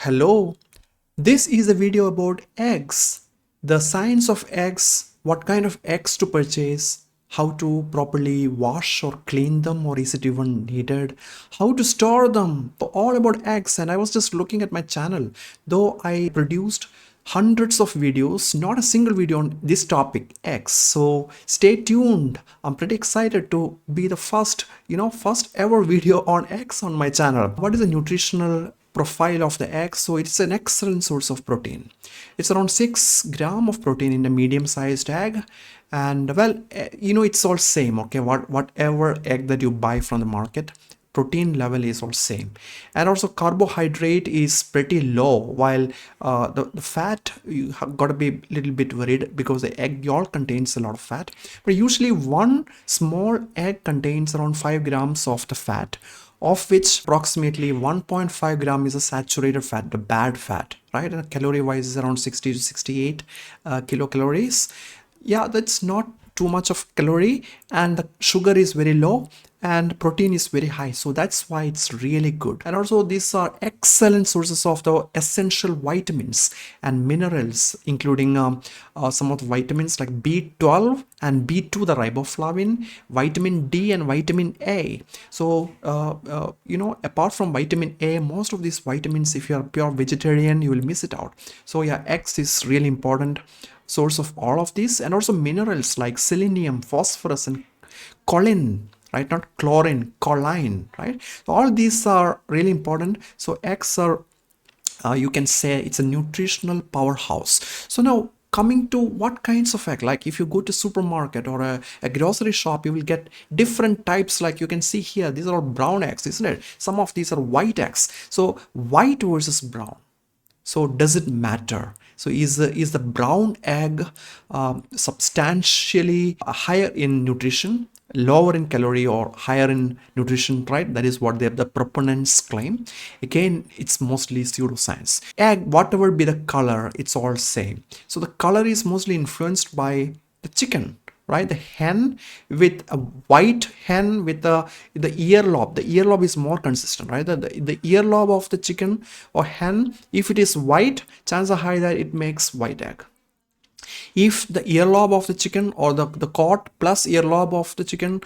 Hello, this is a video about eggs, the science of eggs, what kind of eggs to purchase, how to properly wash or clean them, or is it even needed, how to store them, all about eggs. And I was just looking at my channel, though I produced hundreds of videos, not a single video on this topic, eggs. So stay tuned. I'm pretty excited to be the first ever video on eggs on my channel. What is the nutritional profile of the egg? So it's an excellent source of protein. It's around 6 gram of protein in a medium sized egg. And well, it's all same. Okay, whatever egg that you buy from the market, protein level is all same. And also carbohydrate is pretty low, while the fat, you have got to be a little bit worried because the egg yolk contains a lot of fat. But usually one small egg contains around 5 grams of the fat, of which approximately 1.5 gram is a saturated fat, the bad fat, right? And calorie wise is around 60 to 68 kilocalories. Yeah, that's not too much of calorie, and the sugar is very low and protein is very high, so that's why it's really good. And also these are excellent sources of the essential vitamins and minerals, including some of the vitamins like B12 and B2, the riboflavin, vitamin D and vitamin A. So apart from vitamin A, most of these vitamins, if you are pure vegetarian, you will miss it out. So yeah, eggs is really important source of all of these. And also minerals like selenium, phosphorus and choline, right? Not chlorine, choline, right? So all these are really important. So eggs are, you can say it's a nutritional powerhouse. So now coming to what kinds of egg, like if you go to supermarket or a grocery shop, you will get different types. Like you can see here, these are all brown eggs, isn't it? Some of these are white eggs. So white versus brown, so does it matter? So is the brown egg substantially higher in nutrition, lower in calorie, or higher in nutrition, right? That is what the proponents claim. Again, it's mostly pseudoscience. Egg, whatever be the color, it's all same. So the color is mostly influenced by the chicken, right? The hen, with a white hen with the earlobe. The earlobe is more consistent, right? The earlobe of the chicken or hen, if it is white, chances are high that it makes white egg. If the earlobe of the chicken or the cot plus earlobe of the chicken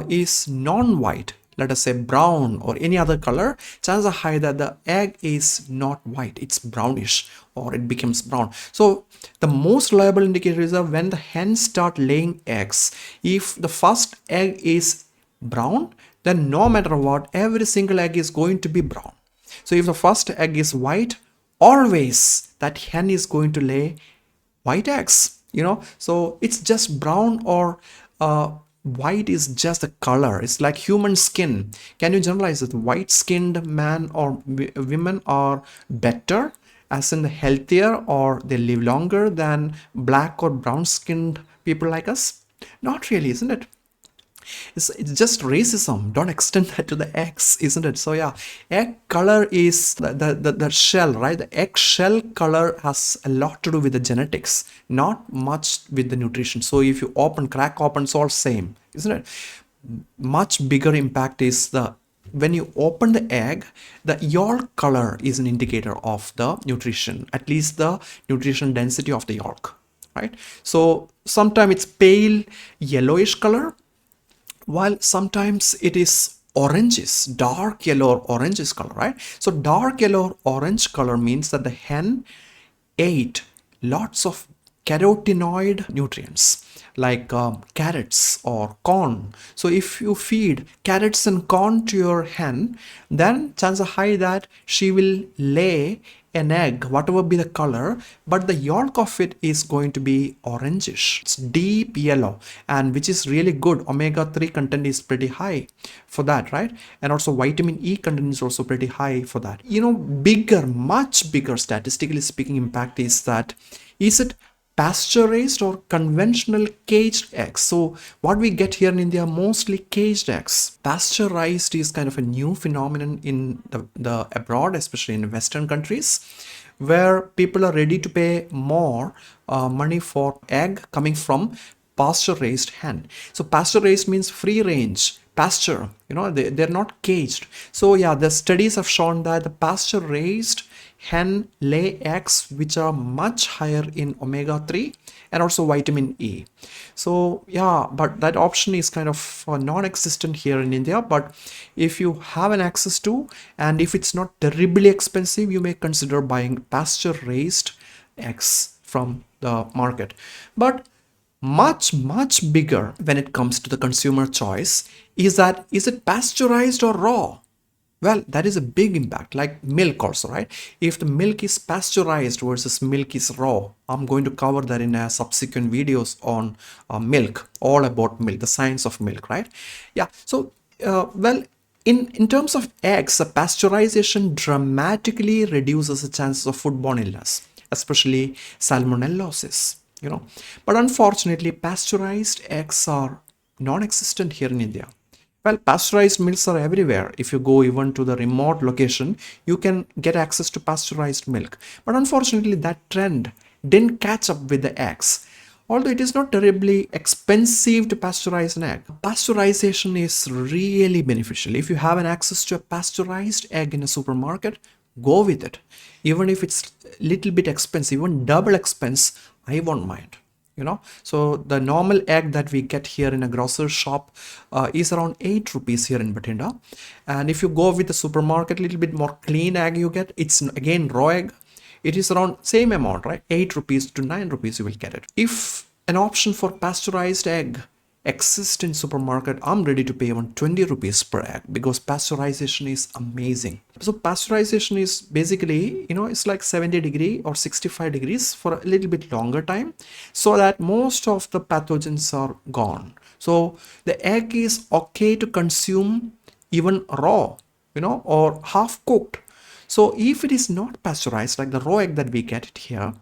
is non-white, let us say brown or any other color, chances are high that the egg is not white, it's brownish or it becomes brown. So the most reliable indicator is when the hens start laying eggs. If the first egg is brown, then no matter what, every single egg is going to be brown. So if the first egg is white, always that hen is going to lay white eggs, so it's just brown or white is just a color. It's like human skin. Can you generalize it? White skinned man or women are better, as in healthier, or they live longer than black or brown skinned people like us? Not really, isn't it? It's just racism. Don't extend that to the eggs, isn't it? So yeah, egg color is the shell, right? The egg shell color has a lot to do with the genetics, not much with the nutrition. So if you crack open, it's all same, isn't it? Much bigger impact is when you open the egg, the yolk color is an indicator of the nutrition, at least the nutrition density of the yolk, right? So sometimes it's pale yellowish color, while sometimes it is oranges, dark yellow or oranges color, right? So dark yellow or orange color means that the hen ate lots of carotenoid nutrients like carrots or corn. So if you feed carrots and corn to your hen, then chances are high that she will lay an egg, whatever be the color, but the yolk of it is going to be orangish. It's deep yellow, and which is really good. Omega-3 content is pretty high for that, right? And also vitamin E content is also pretty high for that. Much bigger, statistically speaking, impact is that, is it pasture raised or conventional caged eggs? So what we get here in India, mostly caged eggs. Pasture raised is kind of a new phenomenon in the abroad, especially in Western countries, where people are ready to pay more money for egg coming from pasture raised hen. So pasture raised means free range pasture, they're not caged. So yeah, the studies have shown that the pasture raised hen lay eggs which are much higher in omega-3 and also vitamin E. So yeah, but that option is kind of non-existent here in India. But if you have an access to, and if it's not terribly expensive, you may consider buying pasture raised eggs from the market. But much bigger when it comes to the consumer choice is it pasteurized or raw? Well, that is a big impact, like milk also, right? If the milk is pasteurized versus milk is raw, I'm going to cover that in a subsequent videos on milk, all about milk, the science of milk, right? Yeah, so, well, in terms of eggs, the pasteurization dramatically reduces the chances of foodborne illness, especially salmonellosis, But unfortunately, pasteurized eggs are non-existent here in India. Well, pasteurized milks are everywhere. If you go even to the remote location, you can get access to pasteurized milk. But unfortunately, that trend didn't catch up with the eggs. Although it is not terribly expensive to pasteurize an egg, pasteurization is really beneficial. If you have an access to a pasteurized egg in a supermarket, go with it. Even if it's a little bit expensive, even double expense, I won't mind. So the normal egg that we get here in a grocery shop is around 8 rupees here in Bathinda. And if you go with the supermarket, a little bit more clean egg you get, it's again raw egg. It is around same amount, right? 8 rupees to 9 rupees you will get it. If an option for pasteurized egg exists in supermarket, I'm ready to pay even 20 rupees per egg because pasteurization is amazing. So pasteurization is basically, it's like 70 degree or 65 degrees for a little bit longer time so that most of the pathogens are gone. So the egg is okay to consume even raw, or half cooked. So if it is not pasteurized, like the raw egg that we get it here,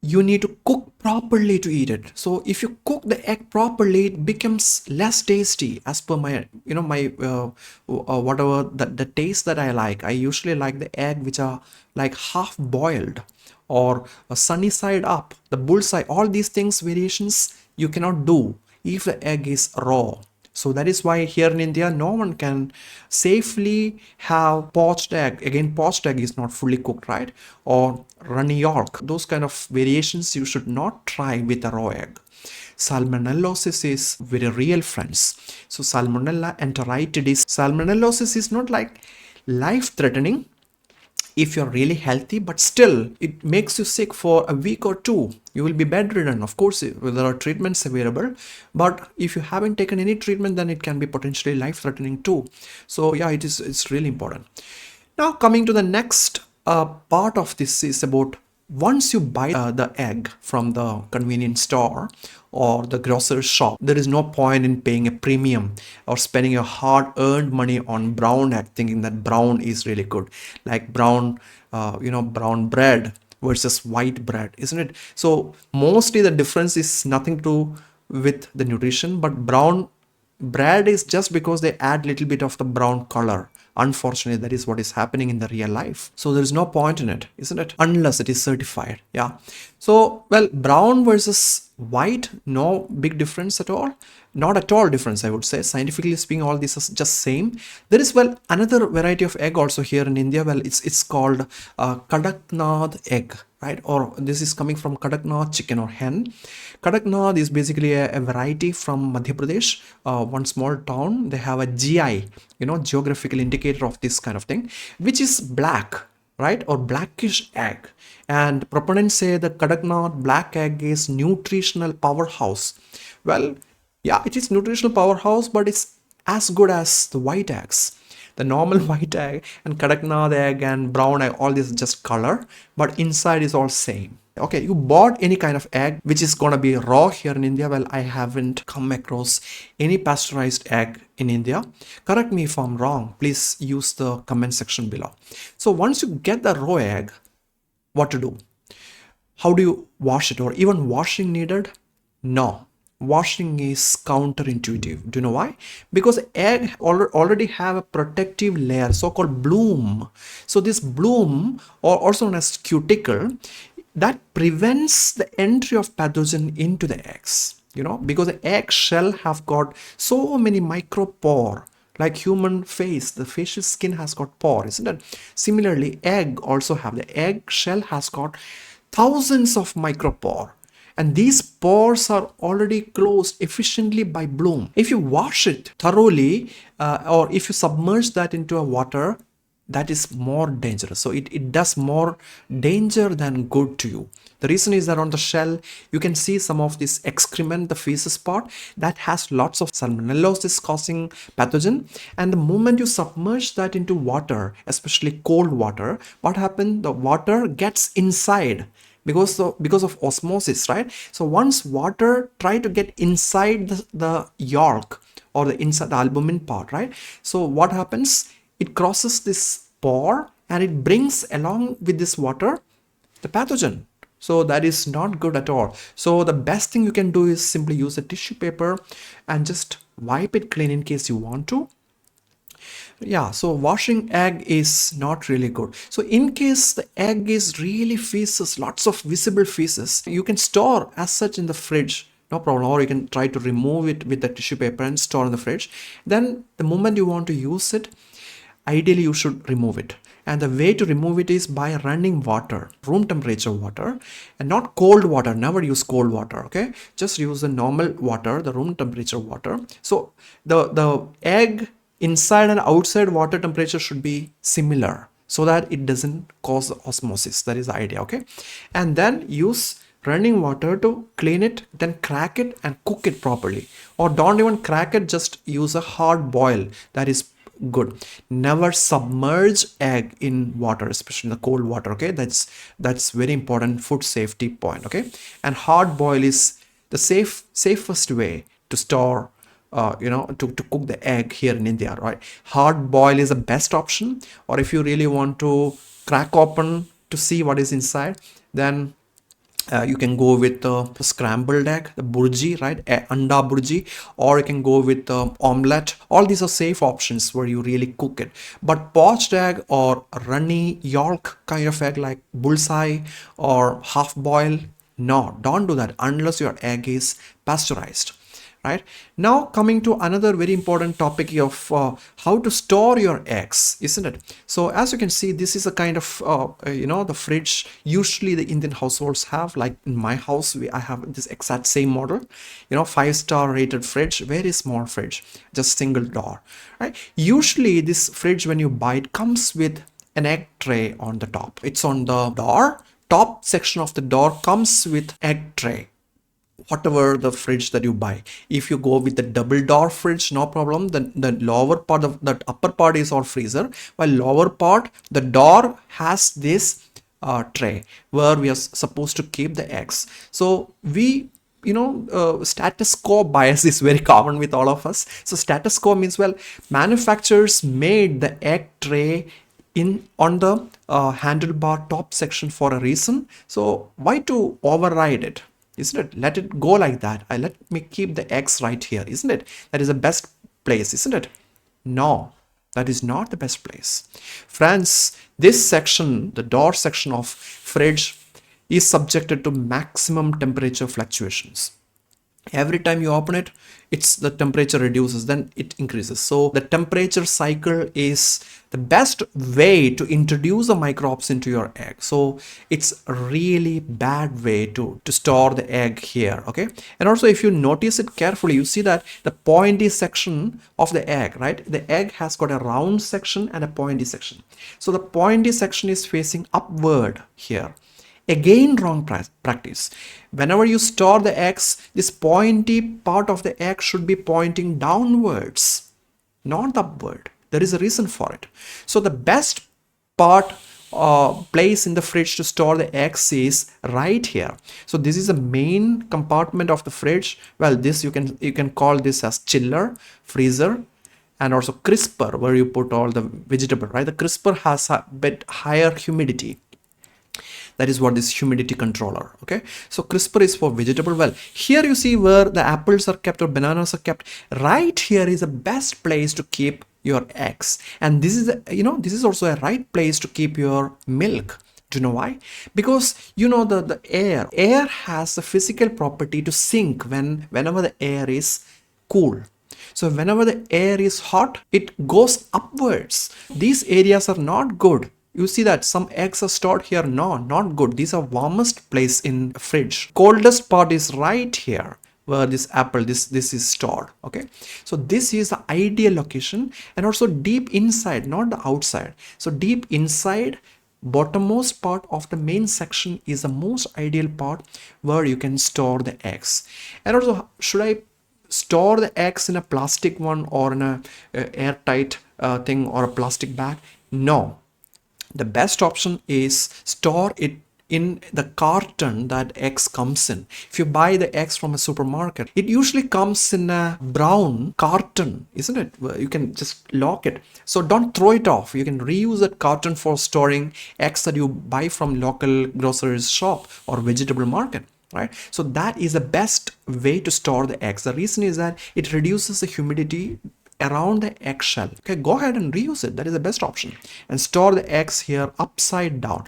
you need to cook properly to eat it. So if you cook the egg properly, it becomes less tasty as per my, whatever the taste that I like. I usually like the egg which are like half boiled or a sunny side up, the bullseye. All these things, variations you cannot do if the egg is raw. So that is why here in India, no one can safely have poached egg. Again, poached egg is not fully cooked, right? Or runny yolk. Those kind of variations you should not try with a raw egg. Salmonellosis is very real, friends. So Salmonella enteritidis. Salmonellosis is not like life-threatening if you're really healthy, but still it makes you sick for a week or two. You will be bedridden. Of course, there are treatments available, but if you haven't taken any treatment, then it can be potentially life-threatening too. So yeah, it's really important. Now coming to the next part of this is about once you buy the egg from the convenience store or the grocery shop, there is no point in paying a premium or spending your hard-earned money on brown egg thinking that brown is really good, like brown bread versus white bread, isn't it? So mostly the difference is nothing to do with the nutrition, but brown bread is just because they add little bit of the brown color. Unfortunately, that is what is happening in the real life. So there's no point in it, isn't it? Unless it is certified. Yeah. So, well, brown versus white, no big difference at all. Not at all difference, I would say. Scientifically speaking, all this is just same. There is, well, another variety of egg also here in India. Well, it's called Kadaknath egg, right? Or this is coming from Kadaknath chicken or hen. Kadaknath is basically a variety from Madhya Pradesh, one small town. They have a GI, geographical indicator of this kind of thing, which is black, right? Or blackish egg. And proponents say the Kadaknath black egg is nutritional powerhouse. Well, yeah, it is nutritional powerhouse, but it's as good as the white eggs. The normal white egg and Kadaknath egg and brown egg, all this just color, but inside is all same. Okay, you bought any kind of egg which is gonna be raw here in India. Well, I haven't come across any pasteurized egg in India. Correct me if I'm wrong. Please use the comment section below. So once you get the raw egg, what to do? How do you wash it, or even washing needed? No. Washing is counterintuitive. Do you know why? Because egg already have a protective layer, so-called bloom. So this bloom, or also known as cuticle, that prevents the entry of pathogen into the eggs, because the egg shell have got so many micropore. Like human face, the facial skin has got pore, isn't it? Similarly, the egg shell has got thousands of micropore, and these pores are already closed efficiently by bloom. If you wash it thoroughly, or if you submerge that into a water, that is more dangerous. So it does more danger than good to you. The reason is that on the shell you can see some of this excrement, the feces part, that has lots of salmonellosis causing pathogen. And the moment you submerge that into water, especially cold water, what happens? The water gets inside because of osmosis, right? So once water try to get inside the yolk, or the inside the albumin part, right? So what happens? It crosses this pore and it brings along with this water the pathogen. So that is not good at all. So the best thing you can do is simply use a tissue paper and just wipe it clean in case you want to. Yeah, so washing egg is not really good. So in case the egg is really feces, lots of visible feces, you can store as such in the fridge, no problem, or you can try to remove it with the tissue paper and store in the fridge. Then the moment you want to use it, ideally you should remove it. And the way to remove it is by running water, room temperature water, and not cold water. Never use cold water, okay? Just use the normal water, the room temperature water. So the egg inside and outside water temperature should be similar so that it doesn't cause osmosis. That is the idea, okay? And then use running water to clean it, then crack it and cook it properly. Or don't even crack it, just use a hard boil. That is good. Never submerge egg in water, especially in the cold water, okay? That's very important food safety point, okay? And hard boil is the safest way to store to cook the egg here in India, right? Hard boil is the best option. Or if you really want to crack open to see what is inside, then you can go with the scrambled egg, the burji, right? Anda burji, or you can go with the omelette. All these are safe options where you really cook it. But poached egg or runny yolk kind of egg like bullseye or half boil, no, don't do that unless your egg is pasteurized. Right now, coming to another very important topic of how to store your eggs, isn't it? So as you can see, this is a kind of the fridge usually the Indian households have. Like in my house, I have this exact same model, 5-star rated fridge, very small fridge, just single door, right? Usually this fridge, when you buy it, comes with an egg tray on the top. It's on the door. Top section of the door comes with egg tray, whatever the fridge that you buy. If you go with the double door fridge, no problem. The lower part of that upper part is our freezer, while lower part, the door has this tray where we are supposed to keep the eggs. So we status quo bias is very common with all of us. So status quo means, well, manufacturers made the egg tray on the handlebar top section for a reason. So why to override it? Isn't it? Let it go like that. Let me keep the eggs right here, isn't it? That is the best place, isn't it? No, that is not the best place. Friends, this section, the door section of fridge, is subjected to maximum temperature fluctuations. Every time you open it, the temperature reduces, then it increases. So the temperature cycle is the best way to introduce the microbes into your egg. So it's a really bad way to store the egg here, okay? And also, if you notice it carefully, you see that the pointy section of the egg, right? The egg has got a round section and a pointy section. So the pointy section is facing upward here. Again, wrong practice. Whenever you store the eggs, this pointy part of the egg should be pointing downwards, not upward. There is a reason for it. So the best place in the fridge to store the eggs is right here. So this is the main compartment of the fridge. Well, this you can call this as chiller, freezer, and also crisper, where you put all the vegetable, right? The crisper has a bit higher humidity. That is what this humidity controller, okay? So crisper is for vegetable. Well, here you see where the apples are kept or bananas are kept. Right here is the best place to keep your eggs. And this is, this is also a right place to keep your milk. Do you know why? Because the air has the physical property to sink whenever the air is cool. So whenever the air is hot, it goes upwards. These areas are not good. You see that some eggs are stored here. No, not good. These are warmest place in fridge. Coldest part is right here where this apple, this is stored. Okay, so this is the ideal location, and also deep inside, not the outside. So deep inside, bottommost part of the main section is the most ideal part where you can store the eggs. And also, should I store the eggs in a plastic one or in a airtight thing or a plastic bag? No, the best option is store it in the carton that eggs comes in. If you buy the eggs from a supermarket, it usually comes in a brown carton, isn't it? You can just lock it. So don't throw it off. You can reuse that carton for storing eggs that you buy from local groceries shop or vegetable market. Right, so that is the best way to store the eggs. The reason is that it reduces the humidity around the eggshell. Okay, go ahead and reuse it. That is the best option. And store the eggs here upside down.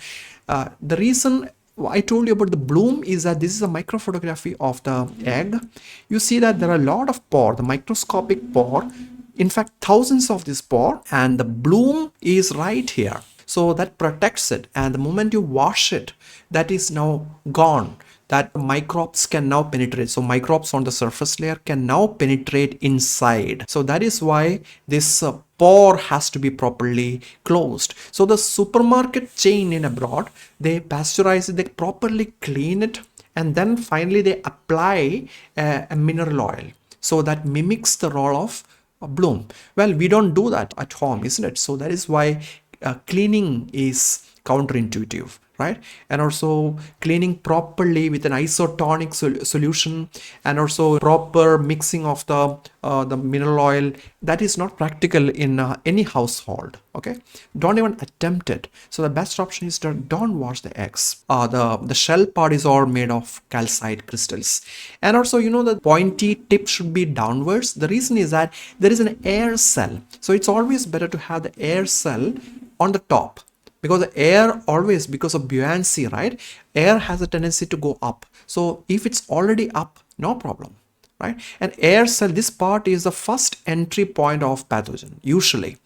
The reason I told you about the bloom is that this is a microphotography of the egg. You see that there are a lot of pore, the microscopic pore. In fact, thousands of this pore, and the bloom is right here. So that protects it, and the moment you wash it, that is now gone. That microbes can now penetrate. So microbes on the surface layer can now penetrate inside. So that is why this pore has to be properly closed. So the supermarket chain in abroad, they pasteurize it, they properly clean it, and then finally they apply a mineral oil. So that mimics the role of a bloom. Well, we don't do that at home, isn't it? So that is why cleaning is counterintuitive, right? And also cleaning properly with an isotonic solution, and also proper mixing of the mineral oil, that is not practical in any household. Okay, don't even attempt it. So the best option is to don't wash the eggs. The shell part is all made of calcite crystals, and also the pointy tip should be downwards. The reason is that there is an air cell, so it's always better to have the air cell on the top, because the air always, because of buoyancy, right, air has a tendency to go up. So if it's already up, no problem, right? And air cell, this part is the first entry point of pathogen usually,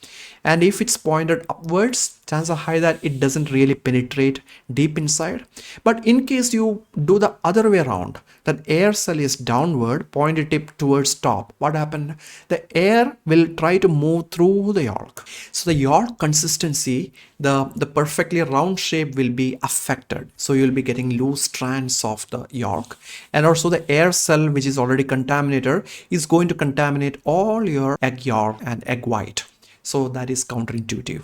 and if it's pointed upwards, chances are high that it doesn't really penetrate deep inside. But in case you do the other way around, that air cell is downward, pointed tip towards top, what happened? The air will try to move through the yolk. So the yolk consistency, the perfectly round shape will be affected. So you'll be getting loose strands of the yolk, and also the air cell, which is already contaminated, is going to contaminate all your egg yolk and egg white. So that is counterintuitive,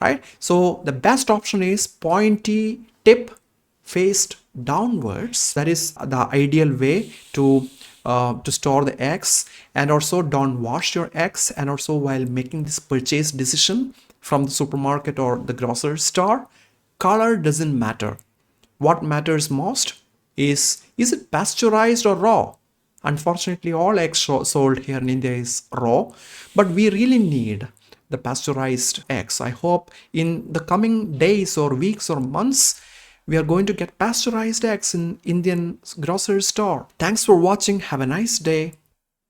right? So the best option is pointy tip faced downwards. That is the ideal way to store the eggs. And also don't wash your eggs. And also while making this purchase decision from the supermarket or the grocery store, color doesn't matter. What matters most is it pasteurized or raw? Unfortunately, all eggs sold here in India is raw, but we really need the pasteurized eggs. I hope in the coming days or weeks or months, we are going to get pasteurized eggs in Indian grocery store. Thanks for watching. Have a nice day.